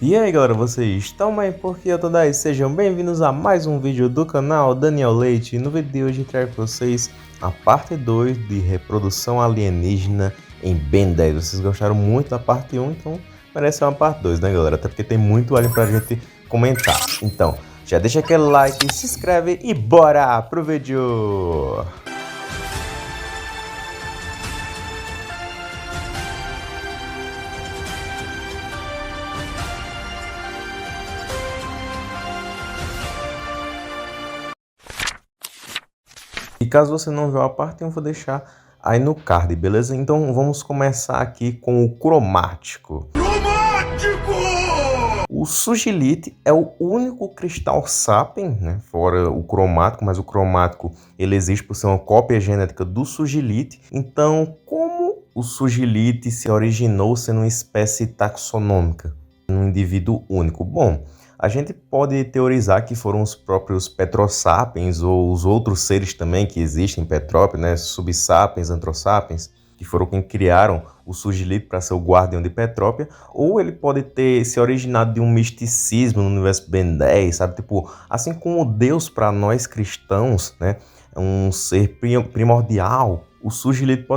E aí galera, vocês estão bem? Porque eu tô daí, sejam bem-vindos a mais um vídeo do canal Daniel Leite. No vídeo de hoje eu trago para vocês a parte 2 de reprodução alienígena em Ben 10. Vocês gostaram muito da parte 1, então merece uma parte 2, né galera? Até porque tem muito alien pra gente comentar. Então, já deixa aquele like, se inscreve e bora pro vídeo! E caso você não viu a parte, eu vou deixar aí no card, beleza? Então vamos começar aqui com o cromático. O Sugilite é o único cristal Sapien, né, fora o cromático, mas o cromático ele existe por ser uma cópia genética do Sugilite. Então, como o Sugilite se originou sendo uma espécie taxonômica, um indivíduo único? Bom, a gente pode teorizar que foram os próprios Petrosapiens ou os outros seres também que existem em Petrópolis, né, Subsapiens, Anthrosapiens, que foram quem criaram o Sugilite para ser o guardião de Petrópolis, ou ele pode ter se originado de um misticismo no universo Ben 10, sabe? Tipo, assim como Deus para nós cristãos, né, é um ser primordial, o Sugilite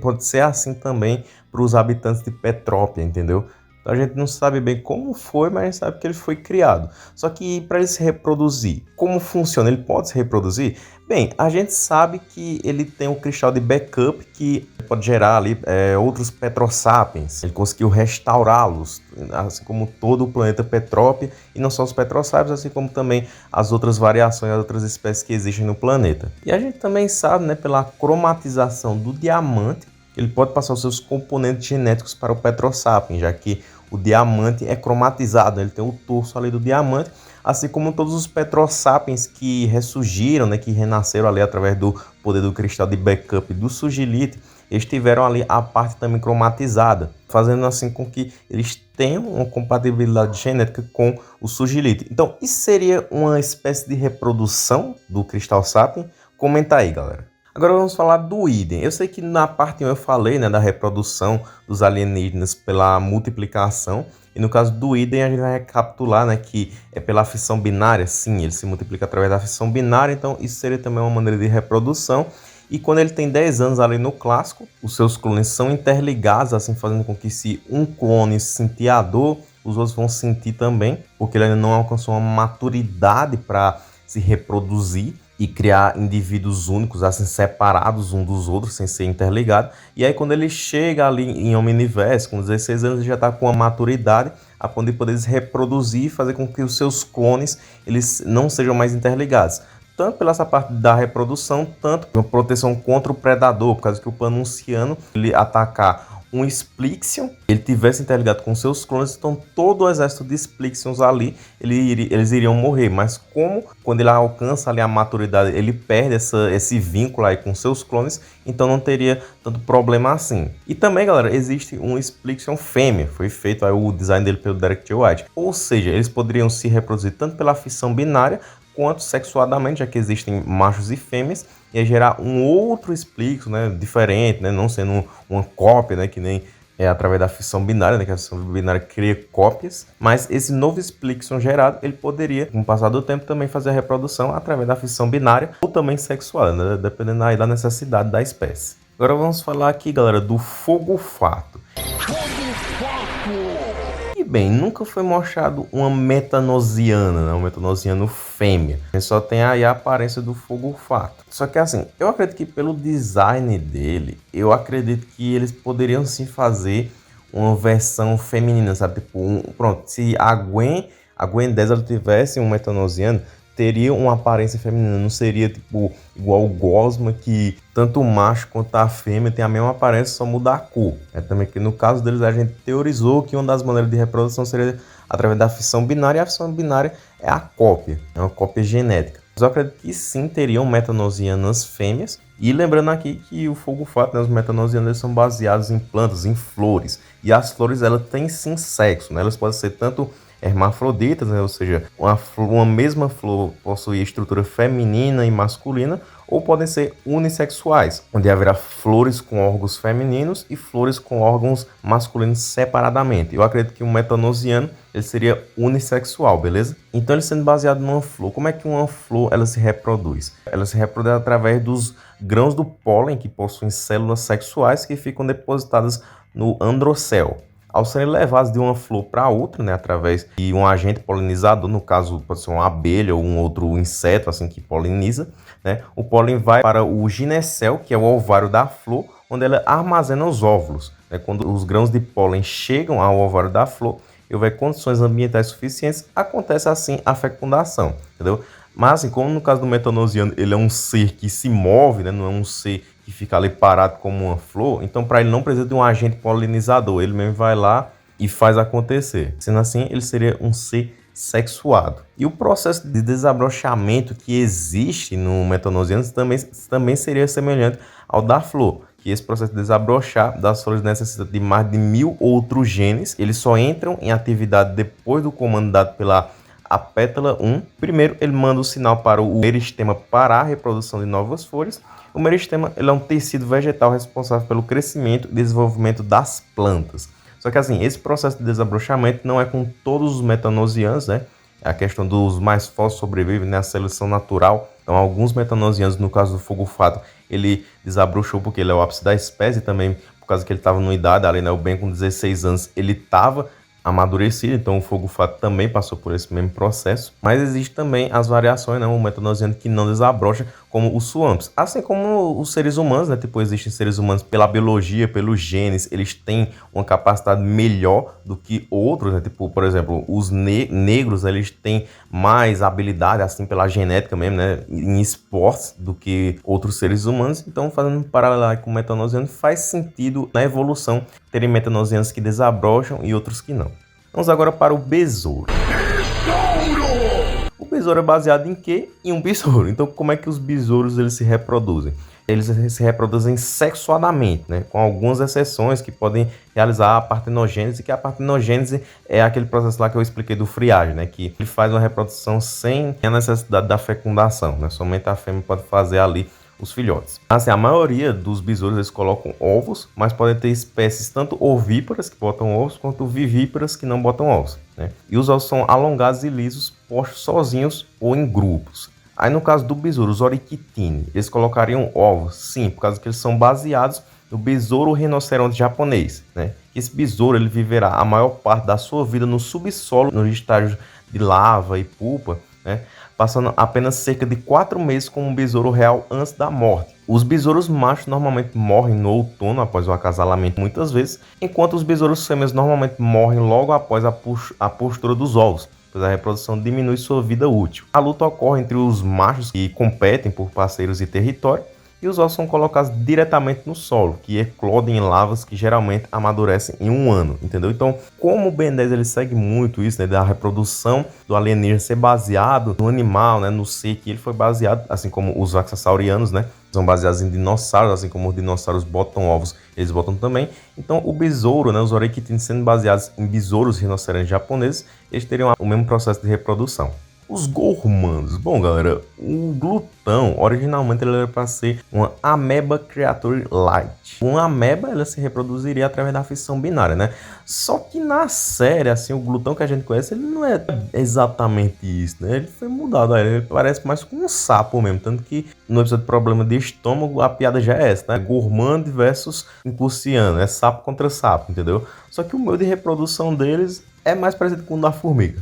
pode ser assim também para os habitantes de Petrópolis, entendeu? Então a gente não sabe bem como foi, mas a gente sabe que ele foi criado. Só que para ele se reproduzir, como funciona? Ele pode se reproduzir? Bem, a gente sabe que ele tem um cristal de backup que pode gerar ali outros Petrosapiens. Ele conseguiu restaurá-los, assim como todo o planeta Petrópolis, e não só os Petrosapiens, assim como também as outras variações, as outras espécies que existem no planeta. E a gente também sabe, né, pela cromatização do diamante, ele pode passar os seus componentes genéticos para o Petrosapien, já que o diamante é cromatizado, ele tem o torso ali do diamante, assim como todos os Petrosapiens que ressurgiram, né, que renasceram ali através do poder do cristal de backup do Sugilite, eles tiveram ali a parte também cromatizada, fazendo assim com que eles tenham uma compatibilidade genética com o Sugilite. Então, isso seria uma espécie de reprodução do cristal Sapien? Comenta aí, galera. Agora vamos falar do idem. Eu sei que na parte 1 eu falei, né, da reprodução dos alienígenas pela multiplicação. E no caso do idem a gente vai recapitular, né, que é pela fissão binária. Sim, ele se multiplica através da fissão binária, então isso seria também uma maneira de reprodução. E quando ele tem 10 anos ali no clássico, os seus clones são interligados, assim fazendo com que se um clone sentir a dor, os outros vão sentir também, porque ele ainda não alcançou uma maturidade para se reproduzir e criar indivíduos únicos, assim, separados um dos outros, sem ser interligados. E aí quando ele chega ali em Omniverse, com 16 anos, ele já está com a maturidade a ponto de poder se reproduzir e fazer com que os seus clones eles não sejam mais interligados. Tanto pela essa parte da reprodução, tanto pela proteção contra o predador, por causa que o Panunciano ele atacar um Splixion, ele tivesse interligado com seus clones, então todo o exército de Splixions ali, eles iriam morrer. Mas como quando ele alcança ali a maturidade, ele perde esse vínculo aí com seus clones, então não teria tanto problema assim. E também, galera, existe um Splixion fêmea, foi feito aí o design dele pelo Derek J. White. Ou seja, eles poderiam se reproduzir tanto pela fissão binária, quanto sexuadamente, já que existem machos e fêmeas, e gerar um outro Splixion, né, diferente, né, não sendo uma cópia, né, que nem é através da fissão binária, né, que a fissão binária cria cópias, mas esse novo Splixion gerado, ele poderia, com o passar do tempo, também fazer a reprodução através da fissão binária, ou também sexual, né, dependendo aí da necessidade da espécie. Agora vamos falar aqui, galera, do fogo fato. Bem, nunca foi mostrado uma metanosiana, né? Um metanosiano fêmea. A gente só tem aí a aparência do fogo fato. Só que assim, eu acredito que pelo design dele, eu acredito que eles poderiam sim fazer uma versão feminina, sabe? Tipo, pronto, se a Gwen 10 ela tivesse um metanosiano, teria uma aparência feminina, não seria tipo igual o Gosma, que tanto o macho quanto a fêmea tem a mesma aparência, só muda a cor. É também que no caso deles a gente teorizou que uma das maneiras de reprodução seria através da fissão binária, e a fissão binária é a cópia, é uma cópia genética. Mas eu acredito que sim teriam metanosianas fêmeas, E lembrando aqui que o fogo-fato, né, os metanosianos, eles são baseados em plantas, em flores. E as flores, elas têm sim sexo, né? Elas podem ser tanto hermafroditas, né? Ou seja, uma mesma flor possui estrutura feminina e masculina, ou podem ser unissexuais, onde haverá flores com órgãos femininos e flores com órgãos masculinos separadamente. Eu acredito que o metanosiano ele seria unissexual, beleza? Então, ele sendo baseado numa flor, como é que uma flor ela se reproduz? Ela se reproduz através dos grãos do pólen, que possuem células sexuais que ficam depositadas no androcel. Ao serem levados de uma flor para outra, né, através de um agente polinizador, no caso pode ser uma abelha ou um outro inseto assim que poliniza, né, o pólen vai para o ginecel, que é o ovário da flor, onde ela armazena os óvulos. Né? Quando os grãos de pólen chegam ao ovário da flor e houver condições ambientais suficientes, acontece assim a fecundação, entendeu? Mas assim, como no caso do metanosiano, ele é um ser que se move, né, não é um ser que fica ali parado como uma flor, então para ele não precisa de um agente polinizador, ele mesmo vai lá e faz acontecer. Sendo assim, ele seria um ser sexuado. E o processo de desabrochamento que existe no metanosiano também seria semelhante ao da flor, que esse processo de desabrochar das flores necessita de mais de 1000 outros genes. Eles só entram em atividade depois do comando dado pela a pétala 1. Primeiro, ele manda o sinal para o meristema parar a reprodução de novas folhas. O meristema ele é um tecido vegetal responsável pelo crescimento e desenvolvimento das plantas. Só que assim, esse processo de desabrochamento não é com todos os metanosianos, né? A questão dos mais fortes sobrevivem na seleção natural. Então, alguns metanosianos, no caso do fogo-fato, ele desabrochou porque ele é o ápice da espécie, também por causa que ele estava numa idade, ali, né, o bem com 16 anos, ele estava amadurecido, então o fogo-fato também passou por esse mesmo processo. Mas existe também as variações, né, o metanosiano que não desabrocha, como os swamps. Assim como os seres humanos, né, tipo, existem seres humanos pela biologia, pelos genes, eles têm uma capacidade melhor do que outros, né, tipo, por exemplo, os negros, eles têm mais habilidade, assim, pela genética mesmo, né, em esportes do que outros seres humanos. Então, fazendo um paralelo com o metanosiano, faz sentido na evolução terem metanosianos que desabrocham e outros que não. Vamos agora para o besouro. O besouro é baseado em quê? Em um besouro. Então, como é que os besouros eles se reproduzem? Eles se reproduzem sexuadamente, né? Com algumas exceções que podem realizar a partenogênese, que a partenogênese é aquele processo lá que eu expliquei do friagem, né? Que ele faz uma reprodução sem a necessidade da fecundação, né? Somente a fêmea pode fazer ali os filhotes. Assim, a maioria dos besouros eles colocam ovos, mas podem ter espécies tanto ovíparas que botam ovos, quanto vivíparas que não botam ovos, né? E os ovos são alongados e lisos, postos sozinhos ou em grupos. Aí no caso do besouro, os Orichitini, eles colocariam ovos, sim, por causa que eles são baseados no besouro rinoceronte japonês, né? Esse besouro ele viverá a maior parte da sua vida no subsolo, nos estágios de larva e pupa, né? Passando apenas cerca de 4 meses como um besouro real antes da morte. Os besouros machos normalmente morrem no outono após o acasalamento muitas vezes, enquanto os besouros fêmeas normalmente morrem logo após a postura dos ovos, pois a reprodução diminui sua vida útil. A luta ocorre entre os machos que competem por parceiros e território, e os ovos são colocados diretamente no solo, que eclodem em lavas que geralmente amadurecem em 1 ano, entendeu? Então, como o Ben 10 ele segue muito isso, né, da reprodução do alienígena ser baseado no animal, né, no ser que ele foi baseado, assim como os vaxassaurianos, né, são baseados em dinossauros, assim como os dinossauros botam ovos, eles botam também. Então, o besouro, né, os Orichitini sendo baseados em besouros rinocerontes japoneses, eles teriam o mesmo processo de reprodução. Os gormandos. Bom, galera, o glutão, originalmente ele era para ser uma ameba creature light. Uma ameba, ela se reproduziria através da fissão binária, né? Só que na série, assim, o glutão que a gente conhece, ele não é exatamente isso, né? Ele foi mudado, ele parece mais com um sapo mesmo. Tanto que no episódio Problema de Estômago, a piada já é essa, né? Gormand versus Impulsiano, é sapo contra sapo, entendeu? Só que o meio de reprodução deles é mais parecido com o da formiga.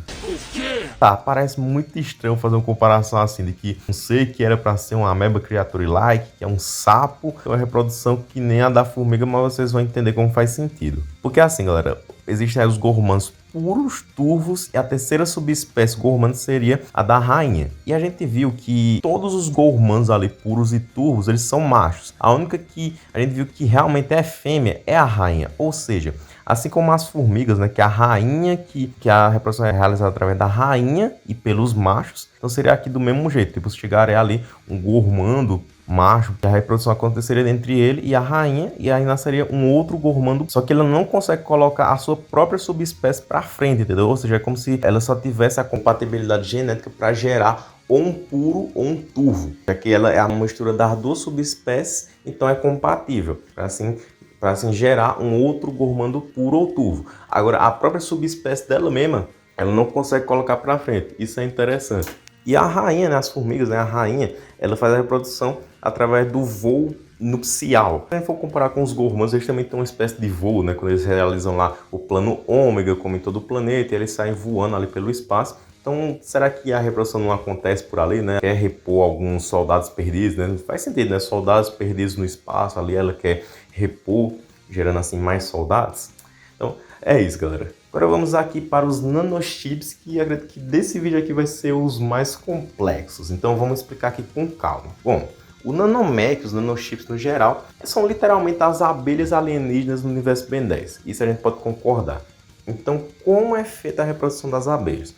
Tá, parece muito estranho fazer uma comparação assim, de que um ser que era para ser uma ameba creature-like, que é um sapo, tem uma reprodução que nem a da formiga, mas vocês vão entender como faz sentido. Porque assim, galera, existem aí os gormandos puros, turvos, e a terceira subespécie gormand seria a da rainha. E a gente viu que todos os gormandos ali, puros e turvos, eles são machos. A única que a gente viu que realmente é fêmea é a rainha, ou seja, Assim como as formigas, né, que a rainha, que a reprodução é realizada através da rainha e pelos machos, então seria aqui do mesmo jeito, tipo, se chegaria ali um gormando macho, que a reprodução aconteceria entre ele e a rainha, e aí nasceria um outro gormando, só que ela não consegue colocar a sua própria subespécie para frente, entendeu? Ou seja, é como se ela só tivesse a compatibilidade genética para gerar ou um puro ou um turvo, já que ela é a mistura das duas subespécies, então é compatível, para assim gerar um outro gormando puro ou turvo. Agora, a própria subespécie dela mesma, ela não consegue colocar para frente, isso é interessante. E a rainha, né, as formigas, né, a rainha, ela faz a reprodução através do voo nupcial. Se a gente for comparar com os gormandos, eles também têm uma espécie de voo, né, quando eles realizam lá o plano ômega, como em todo o planeta, e eles saem voando ali pelo espaço. Então, será que a reprodução não acontece por ali, né? Quer repor alguns soldados perdidos, né? Faz sentido, né? Soldados perdidos no espaço, ali ela quer repor, gerando assim mais soldados. Então, é isso, galera. Agora vamos aqui para os nanochips, que acredito que desse vídeo aqui vai ser os mais complexos. Então, vamos explicar aqui com calma. Bom, o nanomec, os nanochips no geral, são literalmente as abelhas alienígenas no universo Ben 10. Isso a gente pode concordar. Então, como é feita a reprodução das abelhas?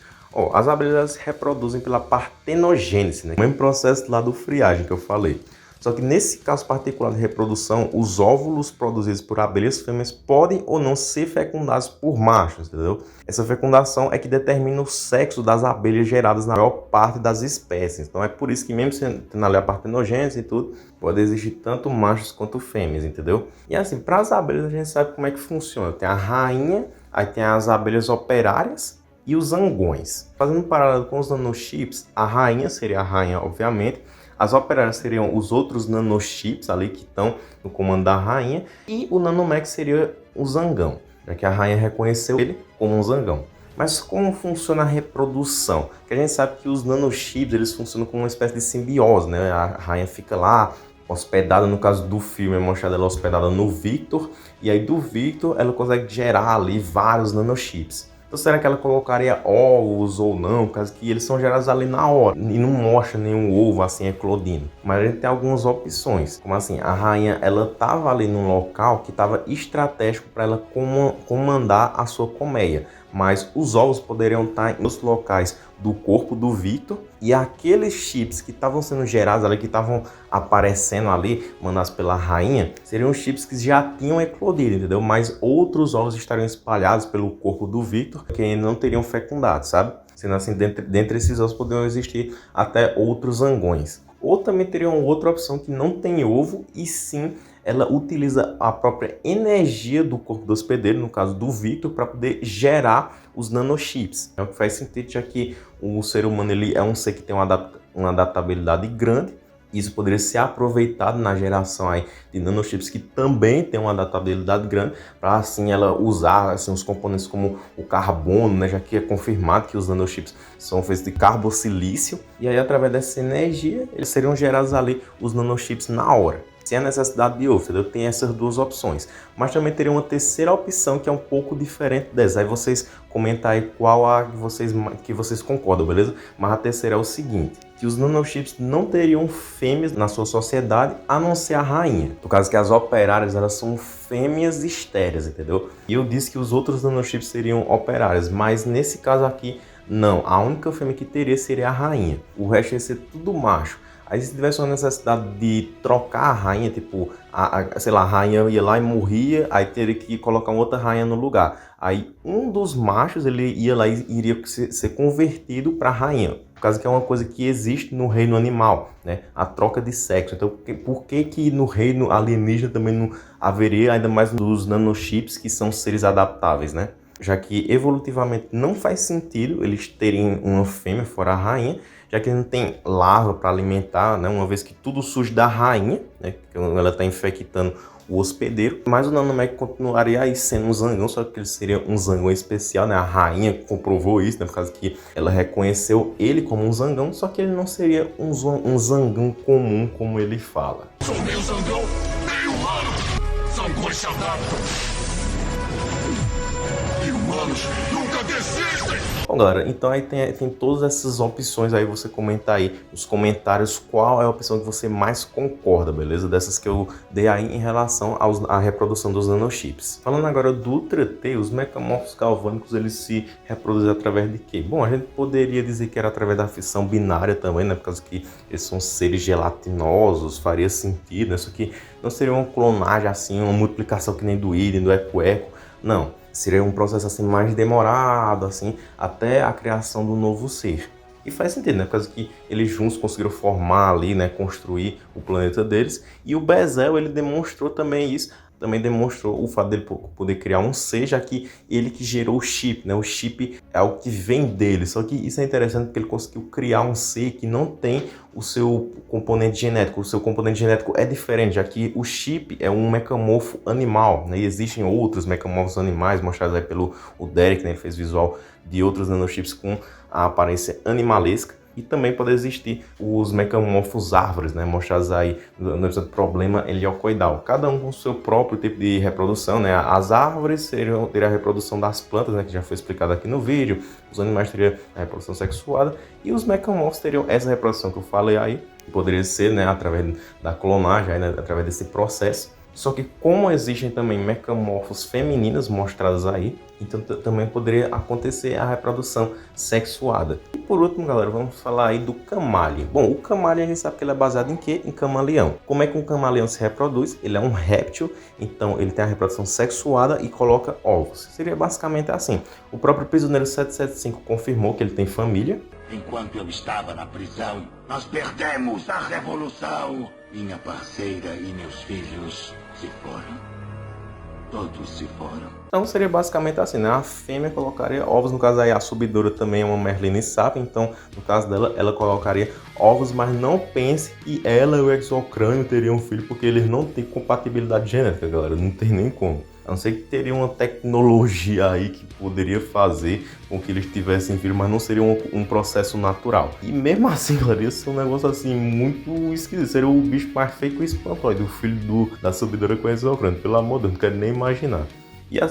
As abelhas reproduzem pela partenogênese, né? O mesmo processo lá do friagem que eu falei. Só que nesse caso particular de reprodução, os óvulos produzidos por abelhas fêmeas podem ou não ser fecundados por machos, entendeu? Essa fecundação é que determina o sexo das abelhas geradas na maior parte das espécies. Então é por isso que mesmo tendo ali a partenogênese e tudo, pode existir tanto machos quanto fêmeas, entendeu? E assim, para as abelhas a gente sabe como é que funciona. Tem a rainha, aí tem as abelhas operárias, e os zangões. Fazendo um paralelo com os nanochips, a rainha seria a rainha, obviamente, as operárias seriam os outros nanochips ali que estão no comando da rainha, e o nanomec seria o zangão, já que a rainha reconheceu ele como um zangão. Mas como funciona a reprodução? Porque a gente sabe que os nanochips, eles funcionam como uma espécie de simbiose, né? A rainha fica lá hospedada, no caso do filme, é mostrada ela hospedada no Victor, e aí do Victor ela consegue gerar ali vários nanochips. Então será que ela colocaria ovos ou não, por causa que eles são gerados ali na hora e não mostra nenhum ovo assim eclodindo. Mas a gente tem algumas opções, como assim, a rainha ela estava ali num local que estava estratégico para ela comandar a sua colmeia, mas os ovos poderiam estar em outros locais do corpo do Victor, e aqueles chips que estavam sendo gerados ali, que estavam aparecendo ali, mandados pela rainha, seriam chips que já tinham eclodido, entendeu? Mas outros ovos estariam espalhados pelo corpo do Victor, que ainda não teriam fecundado, sabe? Sendo assim, dentre esses ovos poderiam existir até outros zangões. Ou também teriam outra opção que não tem ovo, e sim ela utiliza a própria energia do corpo do hospedeiro, no caso do Victor, para poder gerar os nanochips. É o que faz sentido, já que o ser humano ele é um ser que tem uma adaptabilidade grande. Isso poderia ser aproveitado na geração aí de nanochips que também tem uma adaptabilidade grande, para assim ela usar assim, os componentes como o carbono, né, já que é confirmado que os nanochips são feitos de carbosilício, e aí através dessa energia eles seriam gerados ali os nanochips na hora, sem a necessidade de ovo, entendeu? Tem essas duas opções. Mas também teria uma terceira opção que é um pouco diferente dessa. Aí vocês comentam aí qual a que vocês concordam, beleza? Mas a terceira é o seguinte, que os nanochips não teriam fêmeas na sua sociedade, a não ser a rainha. No caso que as operárias, elas são fêmeas estéreis, entendeu? E eu disse que os outros nanochips seriam operárias, mas nesse caso aqui, não. A única fêmea que teria seria a rainha. O resto ia ser tudo macho. Aí se tivesse uma necessidade de trocar a rainha, tipo, sei lá, a rainha ia lá e morria, aí teria que colocar uma outra rainha no lugar. Aí um dos machos, ele ia lá e iria ser convertido para rainha. Por causa que é uma coisa que existe no reino animal, né? A troca de sexo. Então, por que no reino alienígena também não haveria, ainda mais dos nanochips, que são seres adaptáveis, né? Já que evolutivamente não faz sentido eles terem uma fêmea fora a rainha, já que não tem larva para alimentar, né? Uma vez que tudo surge da rainha, né? Ela está infectando o hospedeiro, mas o nanomec continuaria aí sendo um zangão, só que ele seria um zangão especial, né? A rainha comprovou isso, né? Por causa que ela reconheceu ele como um zangão, só que ele não seria um zangão comum, como ele fala. Sou meu zangão, nem humano, zangões se adaptam. E humanos nunca desistem! Bom, galera, então aí tem todas essas opções aí, você comentar aí nos comentários qual é a opção que você mais concorda, beleza? Dessas que eu dei aí em relação à reprodução dos nanochips. Falando agora do Ultra T, os mecamorfos galvânicos, eles se reproduzem através de quê? Bom, a gente poderia dizer que era através da fissão binária também, né? Por causa que eles são seres gelatinosos, faria sentido, né? Isso aqui não seria uma clonagem assim, uma multiplicação que nem do Idem, do Eco-Eco, não. Seria um processo assim mais demorado, assim, até a criação do novo ser. E faz sentido, né? Por causa que eles juntos conseguiram formar ali, né? Construir o planeta deles. E o Bezel, ele demonstrou também isso. Também demonstrou o fato dele poder criar um ser, já que ele que gerou o chip, né? O chip é algo que vem dele. Só que isso é interessante porque ele conseguiu criar um ser que não tem o seu componente genético. O seu componente genético é diferente, já que o chip é um mecamorfo animal, né? E existem outros mecamorfos animais, mostrados aí pelo Derek, né? Ele fez visual de outros nanochips com a aparência animalesca. E também pode existir os mecamorfos árvores, né, mostrados aí no episódio Problema Heliocoidal. Cada um com o seu próprio tipo de reprodução, né? As árvores teriam a reprodução das plantas, né, que já foi explicado aqui no vídeo. Os animais teriam a reprodução sexuada. E os mecamorfos teriam essa reprodução que eu falei aí. Que poderia ser, né, através da clonagem, né, através desse processo. Só que como existem também mecamorfos femininas mostradas aí, então também poderia acontecer a reprodução sexuada. E por último, galera, vamos falar aí do camaleão. Bom, o camaleão a gente sabe que ele é baseado em quê? Em camaleão. Como é que um camaleão se reproduz? Ele é um réptil, então ele tem a reprodução sexuada e coloca ovos. Seria basicamente assim. O próprio prisioneiro 775 confirmou que ele tem família. Enquanto eu estava na prisão, nós perdemos a revolução. Minha parceira e meus filhos se foram. Todos se foram. Então seria basicamente assim, né? A fêmea colocaria ovos, no caso aí a subidora também é uma Merlina Sap, então no caso dela, ela colocaria ovos, mas não pense que ela e o exocrânio teriam um filho, porque eles não têm compatibilidade genética, galera, não tem nem como. A não ser que teria uma tecnologia aí que poderia fazer com que eles tivessem filho, mas não seria um processo natural. E mesmo assim, galera, ia ser um negócio assim muito esquisito. Seria o bicho mais feio que o espantoide, o filho da subidora com o exocrânio. Pelo amor de Deus, não quero nem imaginar.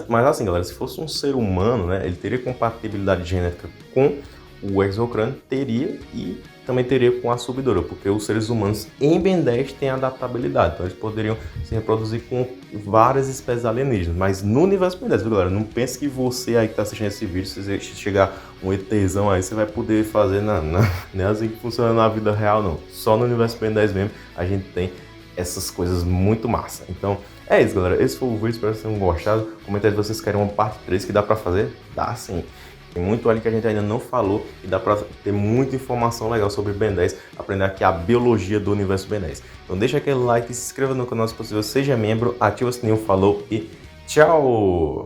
Mas assim, galera, se fosse um ser humano, né, ele teria compatibilidade genética com o exocrânio, teria, e também teria com a subidora, porque os seres humanos em Ben 10 têm adaptabilidade, então eles poderiam se reproduzir com várias espécies alienígenas, mas no universo Ben 10, viu, galera? Não pense que você aí que está assistindo esse vídeo, se chegar um ETzão aí, você vai poder fazer, não é assim que funciona na vida real, não. Só no universo Ben 10 mesmo a gente tem essas coisas muito massa. Então é isso, galera, esse foi o vídeo, espero que vocês tenham gostado. Comenta aí se vocês querem uma parte 3, que dá pra fazer? Dá sim. Tem muito ali que a gente ainda não falou e dá pra ter muita informação legal sobre Ben 10, aprender aqui a biologia do universo Ben 10. Então deixa aquele like, se inscreva no canal se possível, seja membro, ativa o sininho, falou e tchau!